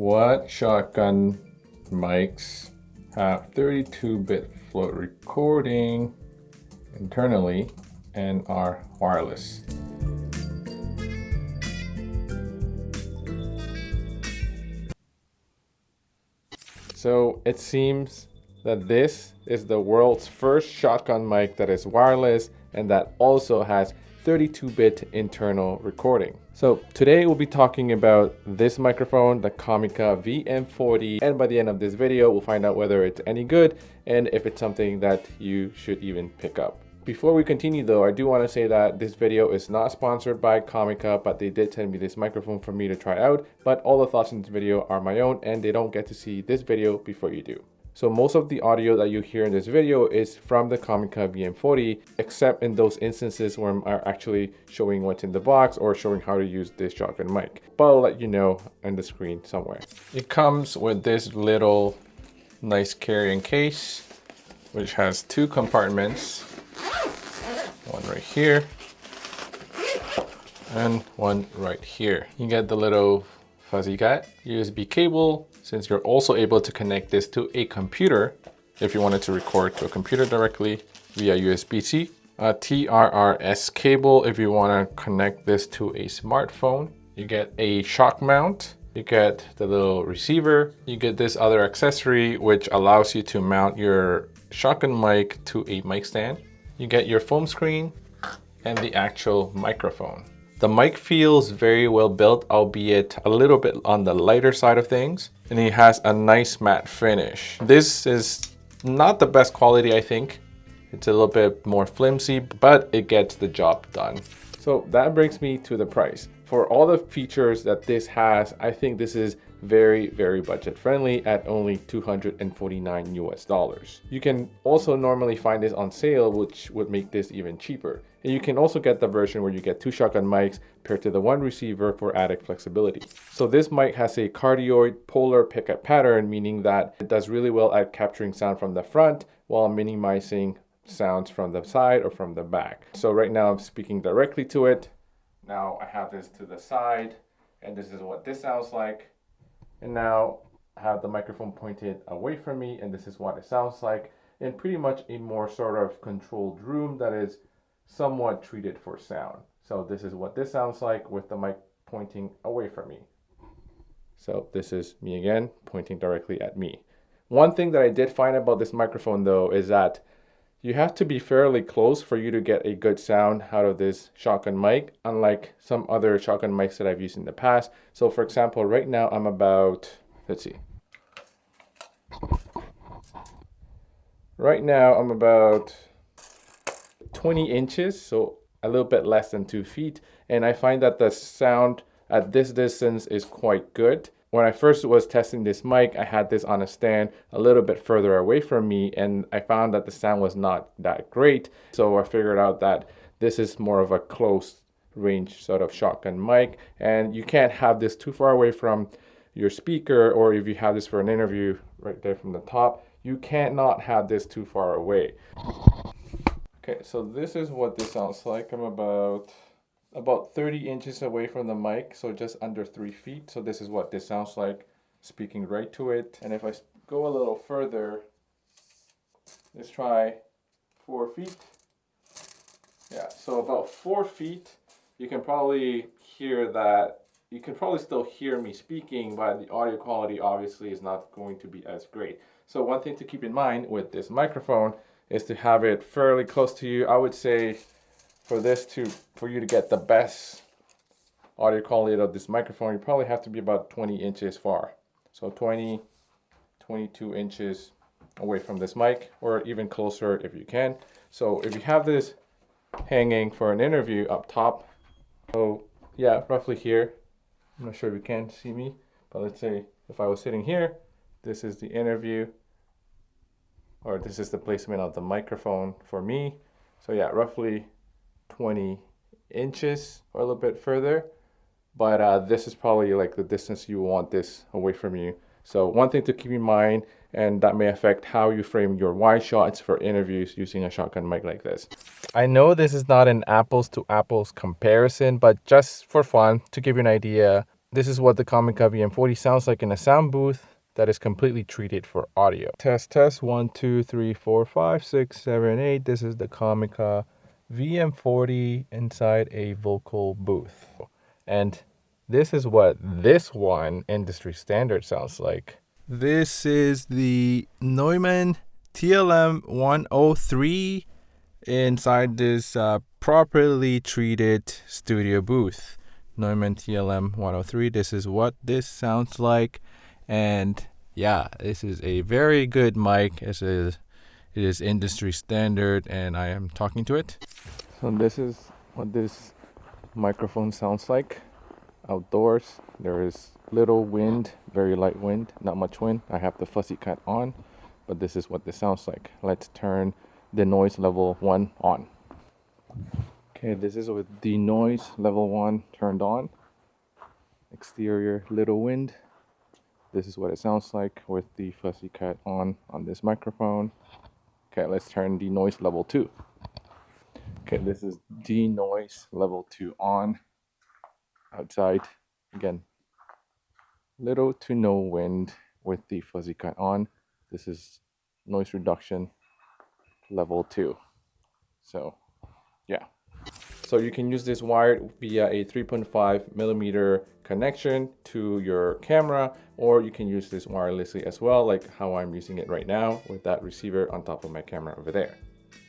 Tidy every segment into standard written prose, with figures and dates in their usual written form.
What shotgun mics have 32-bit float recording internally and are wireless? So it seems that this is the world's first shotgun mic that is wireless and that also has 32-bit internal recording. So today we'll be talking about this microphone, the Comica VM40, and by the end of this video we'll find out whether it's any good and if it's something that you should even pick up. Before we continue though, I do want to say that this video is not sponsored by Comica, but they did send me this microphone for me to try out, but all the thoughts in this video are my own and they don't get to see this video before you do. So most of the audio that you hear in this video is from the Comica VM40, except in those instances where I'm actually showing what's in the box or showing how to use this shotgun mic. But I'll let you know on the screen somewhere. It comes with this little nice carrying case, which has two compartments. One right here and one right here. You get the little fuzzy cat, USB cable, since you're also able to connect this to a computer if you wanted to record to a computer directly via USB-C. A TRRS cable if you want to connect this to a smartphone. You get a shock mount. You get the little receiver. You get this other accessory which allows you to mount your shotgun mic to a mic stand. You get your foam screen and the actual microphone. The mic feels very well built, albeit a little bit on the lighter side of things, and it has a nice matte finish. This is not the best quality, I think. It's a little bit more flimsy, but it gets the job done. So that brings me to the price. For all the features that this has, I think this is very, very budget friendly at only $249 US. You can also normally find this on sale, which would make this even cheaper. And you can also get the version where you get two shotgun mics paired to the one receiver for added flexibility. So this mic has a cardioid polar pickup pattern, meaning that it does really well at capturing sound from the front while minimizing sounds from the side or from the back. So right now I'm speaking directly to it. Now I have this to the side and this is what this sounds like. And now I have the microphone pointed away from me and this is what it sounds like in pretty much a more sort of controlled room that is somewhat treated for sound. So this is what this sounds like with the mic pointing away from me. So this is me again pointing directly at me. One thing that I did find about this microphone though is that you have to be fairly close for you to get a good sound out of this shotgun mic, unlike some other shotgun mics that I've used in the past. So for example, right now I'm about, let's see. Right now I'm about 20 inches, so a little bit less than 2 feet. And I find that the sound at this distance is quite good. When I first was testing this mic, I had this on a stand a little bit further away from me and I found that the sound was not that great. So I figured out that this is more of a close range sort of shotgun mic and you can't have this too far away from your speaker, or if you have this for an interview right there from the top, you can't not have this too far away. Okay, so this is what this sounds like. I'm about 30 inches away from the mic, so just under 3 feet. So this is what this sounds like speaking right to it. And if I go a little further, let's try 4 feet. Yeah, so about 4 feet, you can probably hear that. You can probably still hear me speaking, but the audio quality obviously is not going to be as great. So one thing to keep in mind with this microphone is to have it fairly close to you. I would say for you to get the best audio quality of this microphone, you probably have to be about 20 inches far. So 20, 22 inches away from this mic, or even closer if you can. So if you have this hanging for an interview up top, so yeah, roughly here. I'm not sure if you can see me, but let's say if I was sitting here, this is the interview, or this is the placement of the microphone for me. So yeah, roughly 20 inches or a little bit further, but this is probably like the distance you want this away from you. So one thing to keep in mind, and that may affect how you frame your wide shots for interviews using a shotgun mic like this. I know this is not an apples to apples comparison, but just for fun, to give you an idea, this is what the Comica VM40 sounds like in a sound booth that is completely treated for audio. Test, test, 1, 2, 3, 4, 5, 6, 7, 8. This is the Comica VM40 inside a vocal booth. And this is what this one industry standard sounds like. This is the Neumann TLM 103 inside this properly treated studio booth. Neumann TLM 103. This is what this sounds like. And yeah, this is a very good mic. It is industry standard, and I am talking to it. So this is what this microphone sounds like outdoors. There is little wind, very light wind, not much wind. I have the fuzzy cut on, but this is what this sounds like. Let's turn the noise level 1 on. Okay, this is with the noise level 1 turned on. Exterior, little wind. This is what it sounds like with the fuzzy cut on this microphone. Okay, let's turn the noise level 2. Okay, this is denoise level 2 on. Outside, again, little to no wind with the fuzzy cut on. This is noise reduction level 2. So yeah, so you can use this wired via a 3.5 millimeter connection to your camera, or you can use this wirelessly as well, like how I'm using it right now with that receiver on top of my camera over there.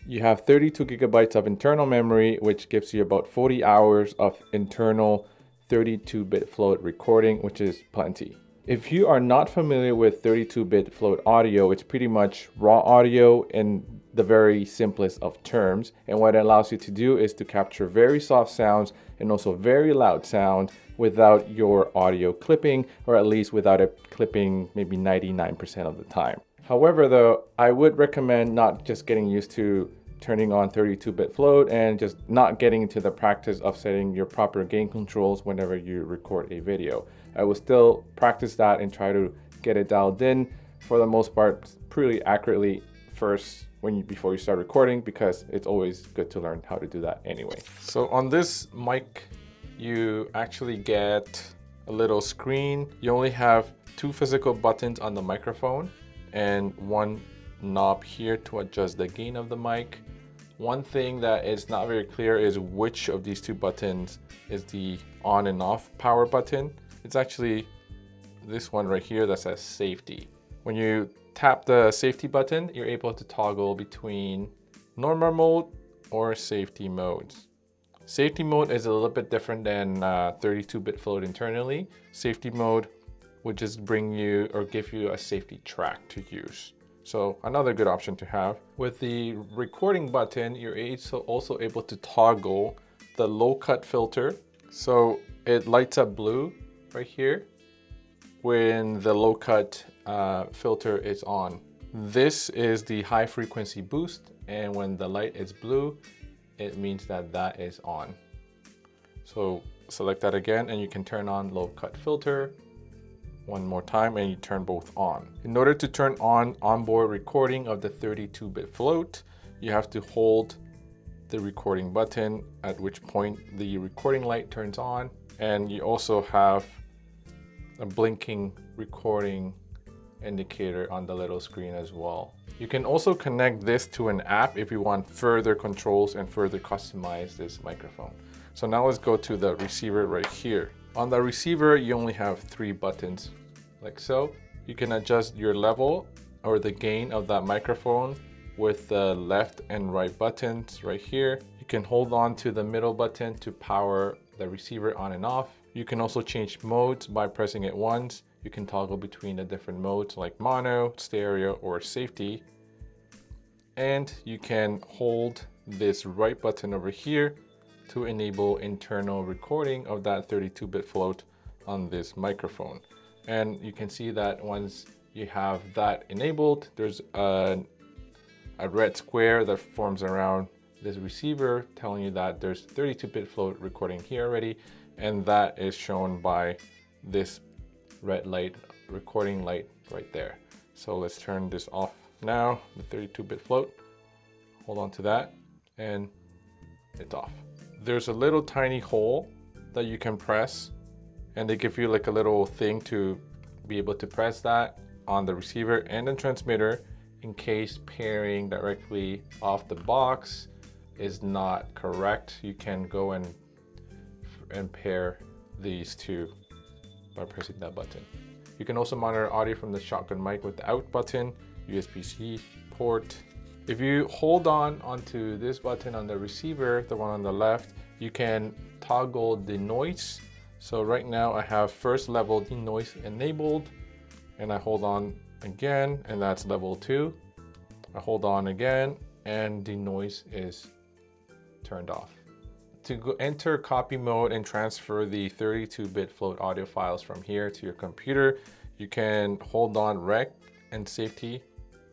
You have 32 gigabytes of internal memory, which gives you about 40 hours of internal 32-bit float recording, which is plenty. If you are not familiar with 32-bit float audio, it's pretty much raw audio in the very simplest of terms. And what it allows you to do is to capture very soft sounds and also very loud sound without your audio clipping, or at least without it clipping maybe 99% of the time. However, though, I would recommend not just getting used to turning on 32-bit float and just not getting into the practice of setting your proper gain controls whenever you record a video. I will still practice that and try to get it dialed in for the most part pretty accurately first before you start recording, because it's always good to learn how to do that anyway. So on this mic, you actually get a little screen. You only have 2 physical buttons on the microphone and 1 knob here to adjust the gain of the mic. One thing that is not very clear is which of these 2 buttons is the on and off power button. It's actually this one right here that says safety. When you tap the safety button, you're able to toggle between normal mode or safety modes. Safety mode is a little bit different than 32-bit float internally. Safety mode would just bring you or give you a safety track to use. So another good option to have. With the recording button, you're also able to toggle the low cut filter. So it lights up blue right here when the low cut filter is on. This is the high frequency boost, and when the light is blue, it means that that is on. So select that again and you can turn on low cut filter. One more time and you turn both on. In order to turn on onboard recording of the 32-bit float, you have to hold the recording button, at which point the recording light turns on, and you also have a blinking recording indicator on the little screen as well. You can also connect this to an app if you want further controls and further customize this microphone. So now let's go to the receiver right here. On the receiver, you only have 3 buttons, like so. You can adjust your level or the gain of that microphone with the left and right buttons right here. You can hold on to the middle button to power the receiver on and off. You can also change modes by pressing it once. You can toggle between the different modes like mono, stereo, or safety. And you can hold this right button over here to enable internal recording of that 32-bit float on this microphone. And you can see that once you have that enabled, there's a red square that forms around this receiver telling you that there's 32-bit float recording here already, and that is shown by this red light, recording light right there. So let's turn this off now, the 32-bit float. Hold on to that and it's off. There's a little tiny hole that you can press and they give you like a little thing to be able to press that on the receiver and the transmitter in case pairing directly off the box is not correct. You can go and pair these two by pressing that button. You can also monitor audio from the shotgun mic with the out button, USB-C port. If you hold on onto this button on the receiver, the one on the left, you can toggle Denoise. So right now I have first level Denoise enabled, and I hold on again, and that's level 2. I hold on again, and Denoise is turned off. To enter copy mode and transfer the 32-bit float audio files from here to your computer, you can hold on rec and safety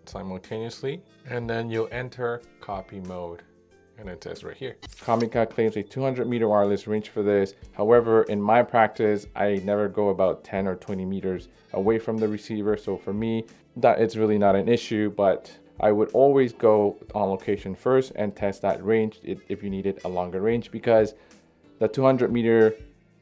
simultaneously, and then you'll enter copy mode, and it says right here. Comica claims a 200-meter wireless range for this. However, in my practice, I never go about 10 or 20 meters away from the receiver, so for me, that it's really not an issue, but I would always go on location first and test that range if you needed a longer range, because the 200-meter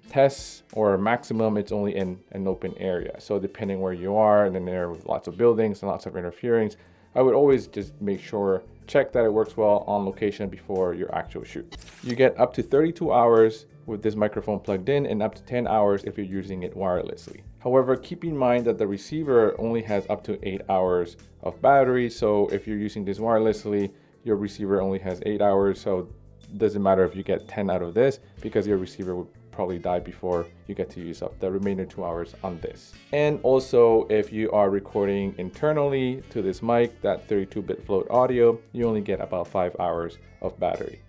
tests or maximum, it's only in an open area. So depending where you are in an area with lots of buildings and lots of interference, I would always just make sure, check that it works well on location before your actual shoot. You get up to 32 hours with this microphone plugged in, and up to 10 hours if you're using it wirelessly. However, keep in mind that the receiver only has up to 8 hours of battery. So if you're using this wirelessly, your receiver only has 8 hours. So it doesn't matter if you get 10 out of this, because your receiver would probably die before you get to use up the remaining 2 hours on this. And also, if you are recording internally to this mic, that 32-bit float audio, you only get about 5 hours of battery.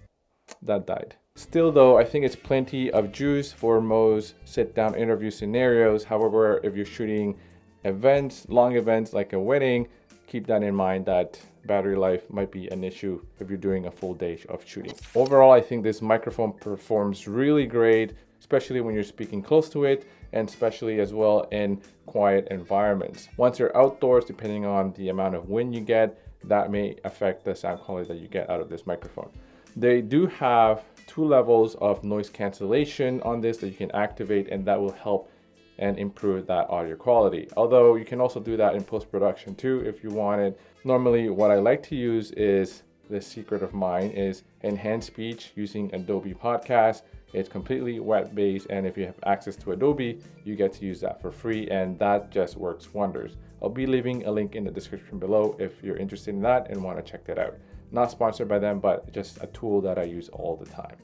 That died. Still though, I think it's plenty of juice for most sit-down interview scenarios. However, if you're shooting events, long events like a wedding, keep that in mind that battery life might be an issue if you're doing a full day of shooting. Overall, I think this microphone performs really great, especially when you're speaking close to it, and especially as well in quiet environments. Once you're outdoors, depending on the amount of wind you get, that may affect the sound quality that you get out of this microphone. They do have 2 levels of noise cancellation on this that you can activate, and that will help and improve that audio quality. Although you can also do that in post-production too if you wanted. Normally what I like to use is, the secret of mine is enhanced speech using Adobe Podcast. It's completely web-based, and if you have access to Adobe, you get to use that for free, and that just works wonders. I'll be leaving a link in the description below if you're interested in that and want to check that out. Not sponsored by them, but just a tool that I use all the time.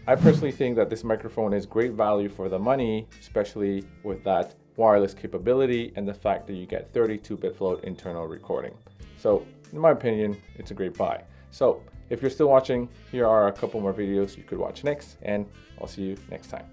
I personally think that this microphone is great value for the money, especially with that wireless capability and the fact that you get 32-bit float internal recording. So in my opinion, it's a great buy. So if you're still watching, here are a couple more videos you could watch next, and I'll see you next time.